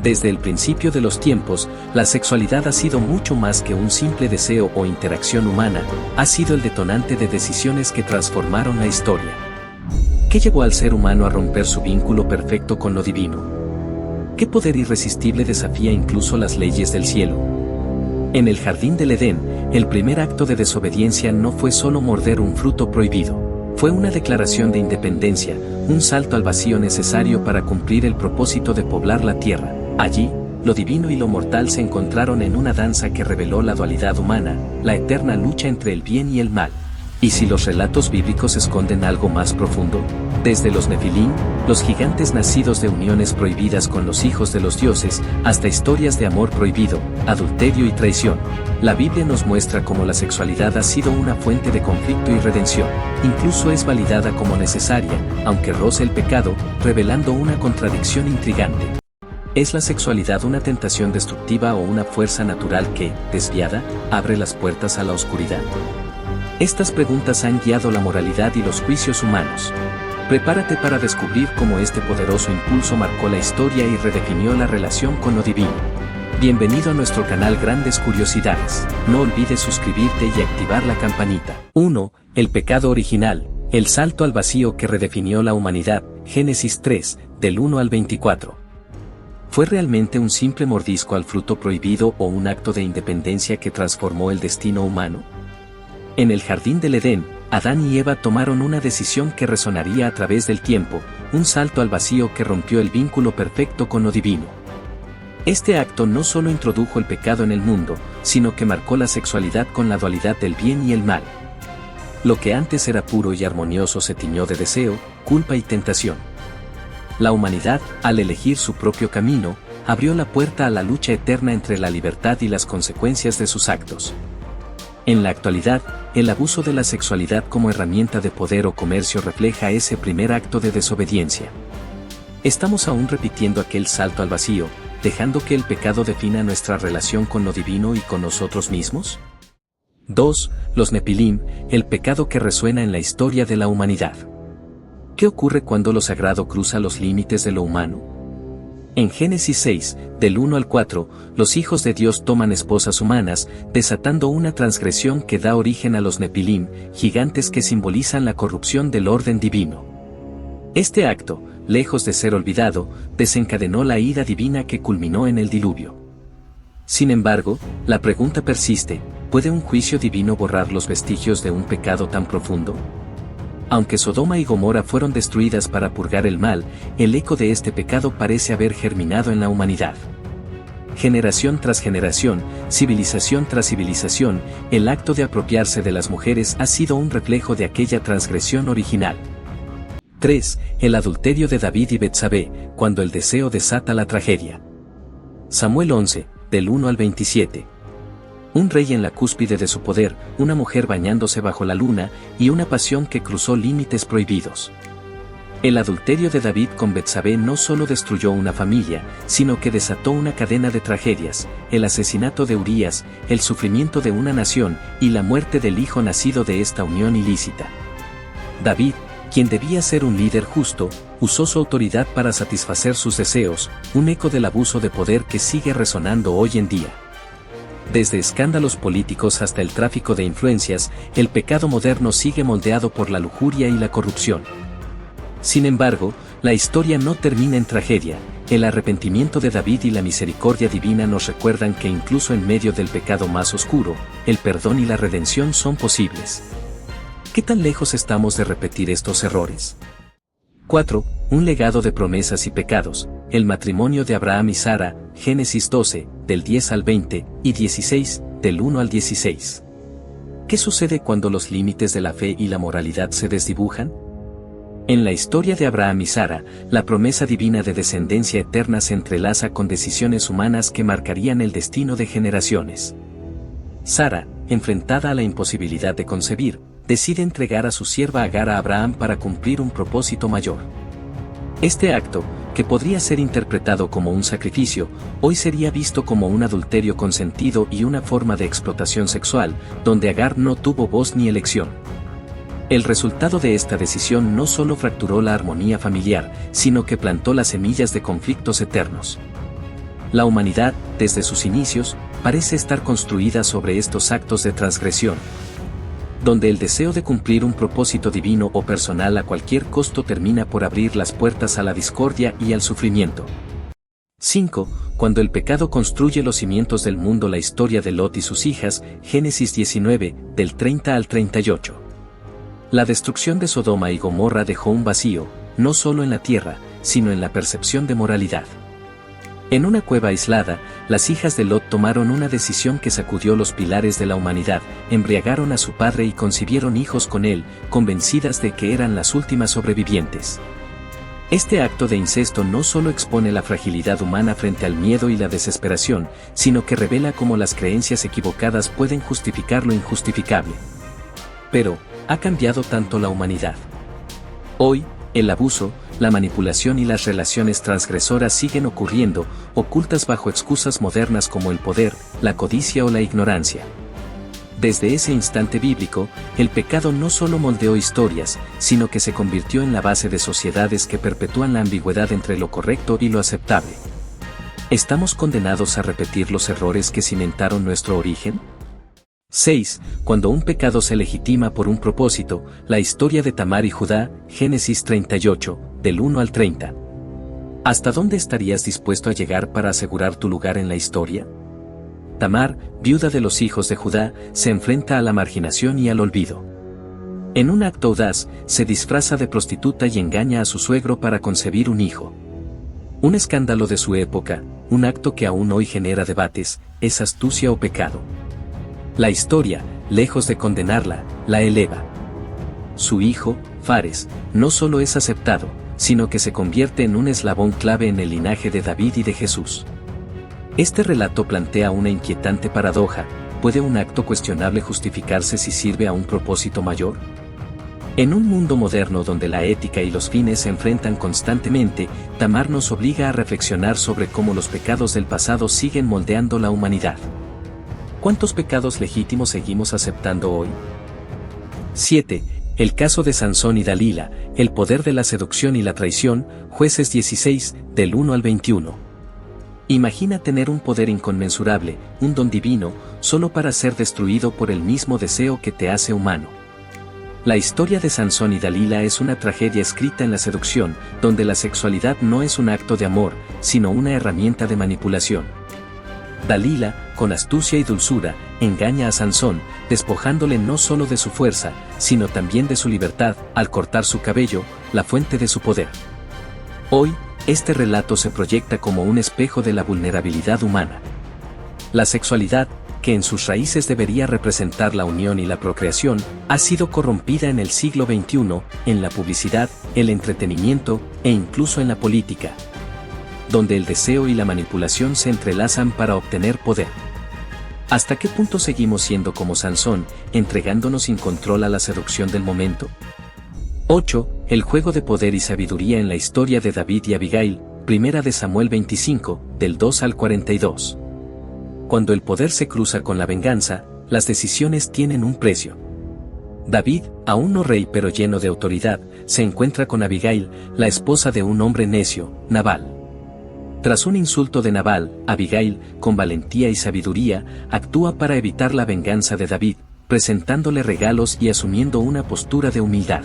Desde el principio de los tiempos, la sexualidad ha sido mucho más que un simple deseo o interacción humana, ha sido el detonante de decisiones que transformaron la historia. ¿Qué llevó al ser humano a romper su vínculo perfecto con lo divino? ¿Qué poder irresistible desafía incluso las leyes del cielo? En el jardín del Edén, el primer acto de desobediencia no fue solo morder un fruto prohibido. Fue una declaración de independencia, un salto al vacío necesario para cumplir el propósito de poblar la tierra. Allí, lo divino y lo mortal se encontraron en una danza que reveló la dualidad humana, la eterna lucha entre el bien y el mal. ¿Y si los relatos bíblicos esconden algo más profundo? Desde los Nefilim, los gigantes nacidos de uniones prohibidas con los hijos de los dioses, hasta historias de amor prohibido, adulterio y traición. La Biblia nos muestra cómo la sexualidad ha sido una fuente de conflicto y redención. Incluso es validada como necesaria, aunque roce el pecado, revelando una contradicción intrigante. ¿Es la sexualidad una tentación destructiva o una fuerza natural que, desviada, abre las puertas a la oscuridad? Estas preguntas han guiado la moralidad y los juicios humanos. Prepárate para descubrir cómo este poderoso impulso marcó la historia y redefinió la relación con lo divino. Bienvenido a nuestro canal Grandes Curiosidades. No olvides suscribirte y activar la campanita. 1. El pecado original. El salto al vacío que redefinió la humanidad. Génesis 3, del 1 al 24. ¿Fue realmente un simple mordisco al fruto prohibido o un acto de independencia que transformó el destino humano? En el jardín del Edén, Adán y Eva tomaron una decisión que resonaría a través del tiempo, un salto al vacío que rompió el vínculo perfecto con lo divino. Este acto no solo introdujo el pecado en el mundo, sino que marcó la sexualidad con la dualidad del bien y el mal. Lo que antes era puro y armonioso se tiñó de deseo, culpa y tentación. La humanidad, al elegir su propio camino, abrió la puerta a la lucha eterna entre la libertad y las consecuencias de sus actos. En la actualidad, el abuso de la sexualidad como herramienta de poder o comercio refleja ese primer acto de desobediencia. ¿Estamos aún repitiendo aquel salto al vacío, dejando que el pecado defina nuestra relación con lo divino y con nosotros mismos? 2. Los Nefilim, el pecado que resuena en la historia de la humanidad. ¿Qué ocurre cuando lo sagrado cruza los límites de lo humano? En Génesis 6, del 1 al 4, los hijos de Dios toman esposas humanas, desatando una transgresión que da origen a los Nefilim, gigantes que simbolizan la corrupción del orden divino. Este acto, lejos de ser olvidado, desencadenó la ira divina que culminó en el diluvio. Sin embargo, la pregunta persiste: ¿puede un juicio divino borrar los vestigios de un pecado tan profundo? Aunque Sodoma y Gomorra fueron destruidas para purgar el mal, el eco de este pecado parece haber germinado en la humanidad. Generación tras generación, civilización tras civilización, el acto de apropiarse de las mujeres ha sido un reflejo de aquella transgresión original. 3. El adulterio de David y Betsabé, cuando el deseo desata la tragedia. Samuel 11, del 1 al 27. Un rey en la cúspide de su poder, una mujer bañándose bajo la luna, y una pasión que cruzó límites prohibidos. El adulterio de David con Betsabé no solo destruyó una familia, sino que desató una cadena de tragedias: el asesinato de Urías, el sufrimiento de una nación, y la muerte del hijo nacido de esta unión ilícita. David, quien debía ser un líder justo, usó su autoridad para satisfacer sus deseos, un eco del abuso de poder que sigue resonando hoy en día. Desde escándalos políticos hasta el tráfico de influencias, el pecado moderno sigue moldeado por la lujuria y la corrupción. Sin embargo, la historia no termina en tragedia. El arrepentimiento de David y la misericordia divina nos recuerdan que incluso en medio del pecado más oscuro, el perdón y la redención son posibles. ¿Qué tan lejos estamos de repetir estos errores? 4. Un legado de promesas y pecados. El matrimonio de Abraham y Sara, Génesis 12, del 10 al 20, y 16, del 1 al 16. ¿Qué sucede cuando los límites de la fe y la moralidad se desdibujan? En la historia de Abraham y Sara, la promesa divina de descendencia eterna se entrelaza con decisiones humanas que marcarían el destino de generaciones. Sara, enfrentada a la imposibilidad de concebir, decide entregar a su sierva Agar a Abraham para cumplir un propósito mayor. Este acto, que podría ser interpretado como un sacrificio, hoy sería visto como un adulterio consentido y una forma de explotación sexual, donde Agar no tuvo voz ni elección. El resultado de esta decisión no solo fracturó la armonía familiar, sino que plantó las semillas de conflictos eternos. La humanidad, desde sus inicios, parece estar construida sobre estos actos de transgresión, donde el deseo de cumplir un propósito divino o personal a cualquier costo termina por abrir las puertas a la discordia y al sufrimiento. 5. Cuando el pecado construye los cimientos del mundo. La historia de Lot y sus hijas, Génesis 19, del 30 al 38. La destrucción de Sodoma y Gomorra dejó un vacío, no solo en la tierra, sino en la percepción de moralidad. En una cueva aislada, las hijas de Lot tomaron una decisión que sacudió los pilares de la humanidad, embriagaron a su padre y concibieron hijos con él, convencidas de que eran las últimas sobrevivientes. Este acto de incesto no solo expone la fragilidad humana frente al miedo y la desesperación, sino que revela cómo las creencias equivocadas pueden justificar lo injustificable. Pero, ¿ha cambiado tanto la humanidad? Hoy, el abuso, la manipulación y las relaciones transgresoras siguen ocurriendo, ocultas bajo excusas modernas como el poder, la codicia o la ignorancia. Desde ese instante bíblico, el pecado no solo moldeó historias, sino que se convirtió en la base de sociedades que perpetúan la ambigüedad entre lo correcto y lo aceptable. ¿Estamos condenados a repetir los errores que cimentaron nuestro origen? 6. Cuando un pecado se legitima por un propósito. La historia de Tamar y Judá, Génesis 38, del 1 al 30. ¿Hasta dónde estarías dispuesto a llegar para asegurar tu lugar en la historia? Tamar, viuda de los hijos de Judá, se enfrenta a la marginación y al olvido. En un acto audaz, se disfraza de prostituta y engaña a su suegro para concebir un hijo. Un escándalo de su época, un acto que aún hoy genera debates, ¿es astucia o pecado? La historia, lejos de condenarla, la eleva. Su hijo, Fares, no solo es aceptado, sino que se convierte en un eslabón clave en el linaje de David y de Jesús. Este relato plantea una inquietante paradoja: ¿puede un acto cuestionable justificarse si sirve a un propósito mayor? En un mundo moderno donde la ética y los fines se enfrentan constantemente, Tamar nos obliga a reflexionar sobre cómo los pecados del pasado siguen moldeando la humanidad. ¿Cuántos pecados legítimos seguimos aceptando hoy? 7. El caso de Sansón y Dalila, el poder de la seducción y la traición, Jueces 16, del 1 al 21. Imagina tener un poder inconmensurable, un don divino, solo para ser destruido por el mismo deseo que te hace humano. La historia de Sansón y Dalila es una tragedia escrita en la seducción, donde la sexualidad no es un acto de amor, sino una herramienta de manipulación. Dalila, con astucia y dulzura, engaña a Sansón, despojándole no solo de su fuerza, sino también de su libertad, al cortar su cabello, la fuente de su poder. Hoy, este relato se proyecta como un espejo de la vulnerabilidad humana. La sexualidad, que en sus raíces debería representar la unión y la procreación, ha sido corrompida en el siglo XXI, en la publicidad, el entretenimiento, e incluso en la política, donde el deseo y la manipulación se entrelazan para obtener poder. ¿Hasta qué punto seguimos siendo como Sansón, entregándonos sin control a la seducción del momento? 8. El juego de poder y sabiduría en la historia de David y Abigail, Primera de Samuel 25, del 2 al 42. Cuando el poder se cruza con la venganza, las decisiones tienen un precio. David, aún no rey pero lleno de autoridad, se encuentra con Abigail, la esposa de un hombre necio, Nabal. Tras un insulto de Nabal, Abigail, con valentía y sabiduría, actúa para evitar la venganza de David, presentándole regalos y asumiendo una postura de humildad.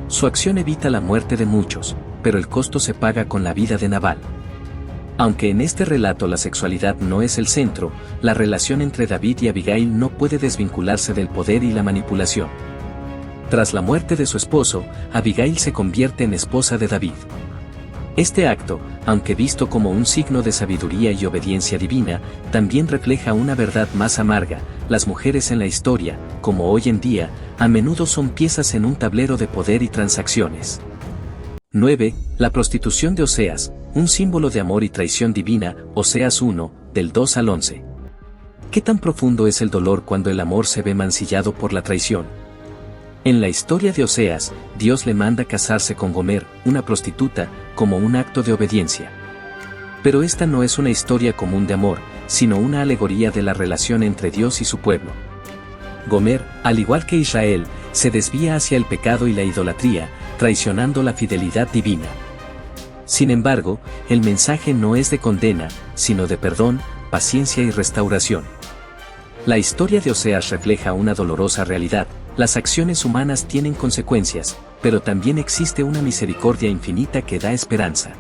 Su acción evita la muerte de muchos, pero el costo se paga con la vida de Nabal. Aunque en este relato la sexualidad no es el centro, la relación entre David y Abigail no puede desvincularse del poder y la manipulación. Tras la muerte de su esposo, Abigail se convierte en esposa de David. Este acto, aunque visto como un signo de sabiduría y obediencia divina, también refleja una verdad más amarga: las mujeres en la historia, como hoy en día, a menudo son piezas en un tablero de poder y transacciones. 9. La prostitución de Oseas, un símbolo de amor y traición divina, Oseas 1, del 2 al 11. ¿Qué tan profundo es el dolor cuando el amor se ve mancillado por la traición? En la historia de Oseas, Dios le manda casarse con Gomer, una prostituta, como un acto de obediencia. Pero esta no es una historia común de amor, sino una alegoría de la relación entre Dios y su pueblo. Gomer, al igual que Israel, se desvía hacia el pecado y la idolatría, traicionando la fidelidad divina. Sin embargo, el mensaje no es de condena, sino de perdón, paciencia y restauración. La historia de Oseas refleja una dolorosa realidad: las acciones humanas tienen consecuencias, pero también existe una misericordia infinita que da esperanza.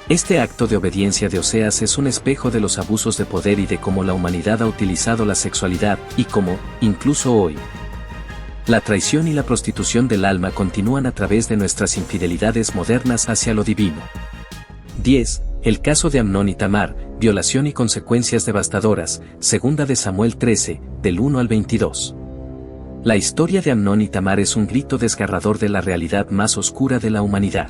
Este acto de obediencia de Oseas es un espejo de los abusos de poder y de cómo la humanidad ha utilizado la sexualidad, y cómo, incluso hoy, la traición y la prostitución del alma continúan a través de nuestras infidelidades modernas hacia lo divino. 10. El caso de Amnón y Tamar, violación y consecuencias devastadoras, 2 de Samuel 13, del 1 al 22. La historia de Amnón y Tamar es un grito desgarrador de la realidad más oscura de la humanidad.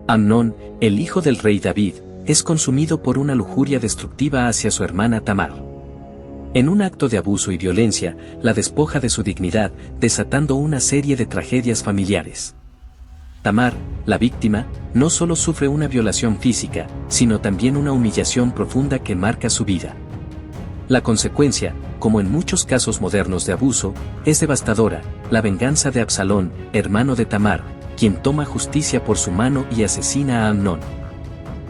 Amnón, el hijo del rey David, es consumido por una lujuria destructiva hacia su hermana Tamar. En un acto de abuso y violencia, la despoja de su dignidad, desatando una serie de tragedias familiares. Tamar, la víctima, no solo sufre una violación física, sino también una humillación profunda que marca su vida. La consecuencia, como en muchos casos modernos de abuso, es devastadora: la venganza de Absalón, hermano de Tamar, quien toma justicia por su mano y asesina a Amnón.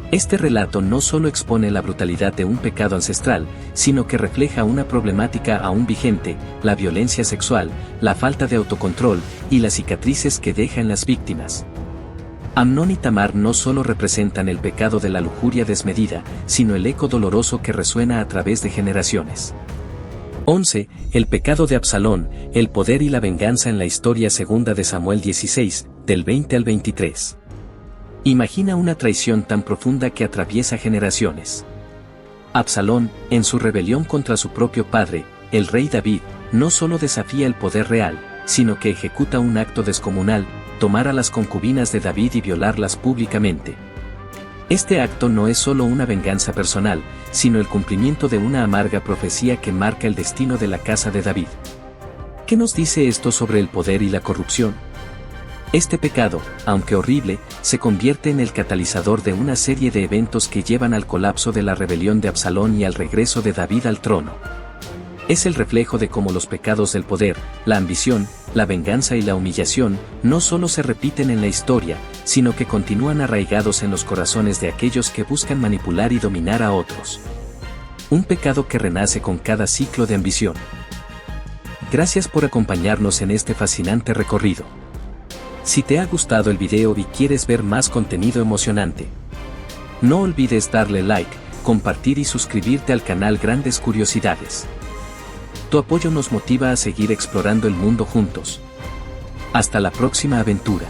Este relato no solo expone la brutalidad de un pecado ancestral, sino que refleja una problemática aún vigente: la violencia sexual, la falta de autocontrol, y las cicatrices que deja en las víctimas. Amnón y Tamar no solo representan el pecado de la lujuria desmedida, sino el eco doloroso que resuena a través de generaciones. 11. El pecado de Absalón, el poder y la venganza en la historia. 2 de Samuel 16, del 20 al 23. Imagina una traición tan profunda que atraviesa generaciones. Absalón, en su rebelión contra su propio padre, el rey David, no solo desafía el poder real, sino que ejecuta un acto descomunal: tomar a las concubinas de David y violarlas públicamente. Este acto no es solo una venganza personal, sino el cumplimiento de una amarga profecía que marca el destino de la casa de David. ¿Qué nos dice esto sobre el poder y la corrupción? Este pecado, aunque horrible, se convierte en el catalizador de una serie de eventos que llevan al colapso de la rebelión de Absalón y al regreso de David al trono. Es el reflejo de cómo los pecados del poder, la ambición, la venganza y la humillación, no solo se repiten en la historia, sino que continúan arraigados en los corazones de aquellos que buscan manipular y dominar a otros. Un pecado que renace con cada ciclo de ambición. Gracias por acompañarnos en este fascinante recorrido. Si te ha gustado el video y quieres ver más contenido emocionante, no olvides darle like, compartir y suscribirte al canal Grandes Curiosidades. Tu apoyo nos motiva a seguir explorando el mundo juntos. Hasta la próxima aventura.